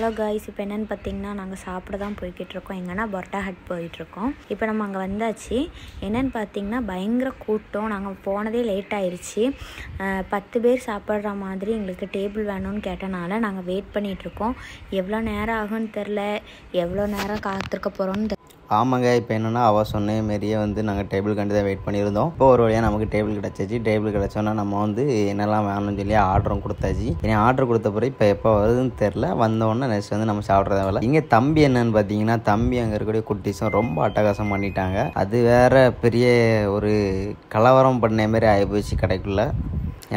Hello guys, இப்போ என்னென்னு பார்த்தீங்கன்னா நாங்கள் சாப்பிட தான் போய்கிட்டு இருக்கோம். எங்கன்னா பரோட்டா ஹட் போயிட்டுருக்கோம். இப்போ நம்ம அங்கே வந்தாச்சு. என்னென்னு பார்த்தீங்கன்னா பயங்கர கூட்டம். நாங்கள் போனதே லேட் ஆயிடுச்சு. 10 பேர் சாப்பிட்ற மாதிரி எங்களுக்கு டேபிள் வேணும்னு கேட்டனால நாங்கள் வெயிட் பண்ணிகிட்ருக்கோம். எவ்வளோ நேரம் ஆகும்னு தெரில, எவ்வளோ நேரம் காத்திருக்க போகிறோன்னு. ஆமாங்க, இப்போ என்னென்னா அவள் சொன்ன மாரியே நாங்கள் டேபிள் கண்டு தான் வெயிட் பண்ணியிருந்தோம். இப்போ ஒரு வழியாக நமக்கு டேபிள் கிடச்சிச்சு. டேபிள் கிடச்சோன்னா நம்ம என்னெல்லாம் வேணும்னு சொல்லி ஆர்டரும் கொடுத்தாச்சு. இனி ஆர்டர் கொடுத்த பிறகு இப்போ எப்போ வருதுன்னு தெரில. வந்தோடனே நெக்ஸ்ட் நம்ம சாப்பிட்றத வேலை. இங்கே தம்பி என்னன்னு பார்த்தீங்கன்னா, தம்பி அங்கே இருக்கக்கூடிய குட்டீஸும் ரொம்ப அட்டகாசம் பண்ணிட்டாங்க. அது வேற பெரிய ஒரு கலவரம் பண்ண மாரி ஆகிப்போச்சு கடைக்குள்ளே.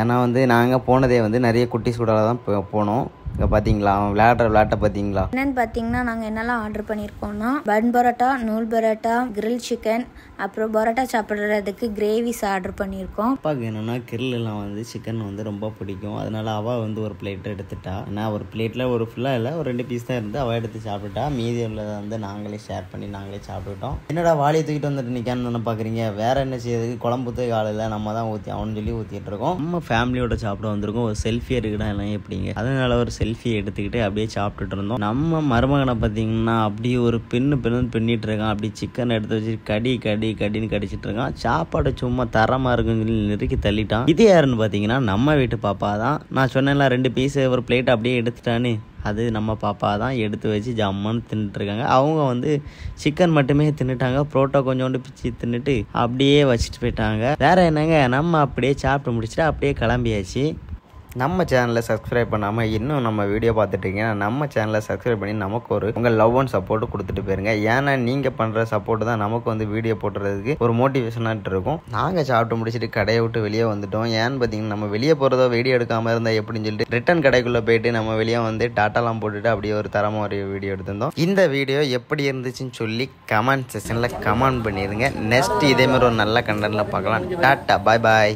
ஏன்னா நாங்கள் போனதே நிறைய குட்டீஸ் கூட தான் போனோம். இங்கே பார்த்தீங்களா அவன் விளையாட்டை பார்த்தீங்களா? என்னென்னு பார்த்தீங்கன்னா நாங்கள் என்னெல்லாம் ஆர்டர் பண்ணியிருக்கோம்னா பன் பரோட்டா, நூல் பரோட்டா, கிரில் சிக்கன், அப்புறம் பரோட்டா சாப்பிட்றதுக்கு கிரேவிஸ் ஆர்டர் பண்ணியிருக்கோம். அப்பாவுக்கு என்னென்னா கிரில்லாம் சிக்கன் ரொம்ப பிடிக்கும். அதனால அவள் ஒரு பிளேட் எடுத்துட்டா. ஏன்னா ஒரு பிளேட்டில் ஒரு ஃபுல்லாக இல்லை, ஒரு 2 பீஸ் தான் இருந்து அவள் எடுத்து சாப்பிட்டுட்டா. மீதி உள்ளதை நாங்களே ஷேர் பண்ணி நாங்களே சாப்பிட்டுட்டோம். என்னடா வாளியை தூக்கிட்டு வந்துட்டு நிற்கான்னு பார்க்குறீங்க? வேற என்ன செய்யறதுக்கு? குழம்பு தூக்கி ஆளில் நம்ம தான் ஊற்றி அவனு சொல்லி ஊற்றிட்டு இருக்கோம். நம்ம ஃபேமிலியோட சாப்பிட வந்திருக்கோம். ஒரு செல்ஃபி எடுக்கடா எல்லாம் எப்படிங்க? அதனால ஒரு செல்ஃபி எடுத்துக்கிட்டு அப்படியே சாப்பிட்டுட்டு இருந்தோம். நம்ம மருமகனை பார்த்தீங்கன்னா அப்படியே ஒரு பின்னிட்டு இருக்கான். அப்படி சிக்கன் எடுத்து வச்சு கடின்னு கடிச்சிட்டு இருக்கான். சாப்பாடு சும்மா தரமாக இருக்குன்னு சொல்லி நெருக்கி தள்ளிட்டான். இது யாருன்னு பார்த்தீங்கன்னா நம்ம வீட்டு பாப்பா தான். நான் சொன்னேன்ல 2 பீஸ் ஒரு பிளேட் அப்படியே எடுத்துட்டான்னு, அது நம்ம பாப்பா தான். எடுத்து வச்சு ஜம்முன்னு தின்னுட்டுருக்காங்க. அவங்க சிக்கன் மட்டுமே தின்னுட்டாங்க. புரோட்டா கொஞ்சோண்டு பிச்சு தின்னுட்டு அப்படியே வச்சுட்டு போயிட்டாங்க. வேற என்னங்க, நம்ம அப்படியே சாப்பிட்டு முடிச்சுட்டு அப்படியே கிளம்பியாச்சு. நம்ம சேனலை சப்ஸ்கிரைப் பண்ணாமல் இன்னும் நம்ம வீடியோ பார்த்துட்டீங்கன்னா நம்ம சேனலை சப்ஸ்கிரைப் பண்ணி நமக்கு உங்கள் லவ் அண்ட் சப்போர்ட்டு கொடுத்துட்டு போயிருங்க. ஏன்னா நீங்கள் பண்ணுற சப்போர்ட்டு தான் நமக்கு வீடியோ போடுறதுக்கு ஒரு மோட்டிவேஷனாக இருக்கும். நாங்கள் சாப்பிட்டு முடிச்சுட்டு கடையை விட்டு வெளியே வந்துட்டோம். ஏன்னு பார்த்தீங்கன்னா நம்ம வெளியே போகிறதோ வீடியோ எடுக்காமல் இருந்தால் எப்படின்னு சொல்லிட்டு ரிட்டன் கடைக்குள்ளே போயிட்டு நம்ம வெளியே டாட்டாலாம் போட்டுட்டு அப்படியே ஒரு தரமாக ஒரு வீடியோ எடுத்திருந்தோம். இந்த வீடியோ எப்படி இருந்துச்சுன்னு சொல்லி கமெண்ட் செக்ஷனில் கமெண்ட் பண்ணிடுங்க. நெக்ஸ்ட் இதேமாதிரி ஒரு நல்ல கண்டென்ட்டில் பார்க்கலாம். டாட்டா, பாய் பாய்.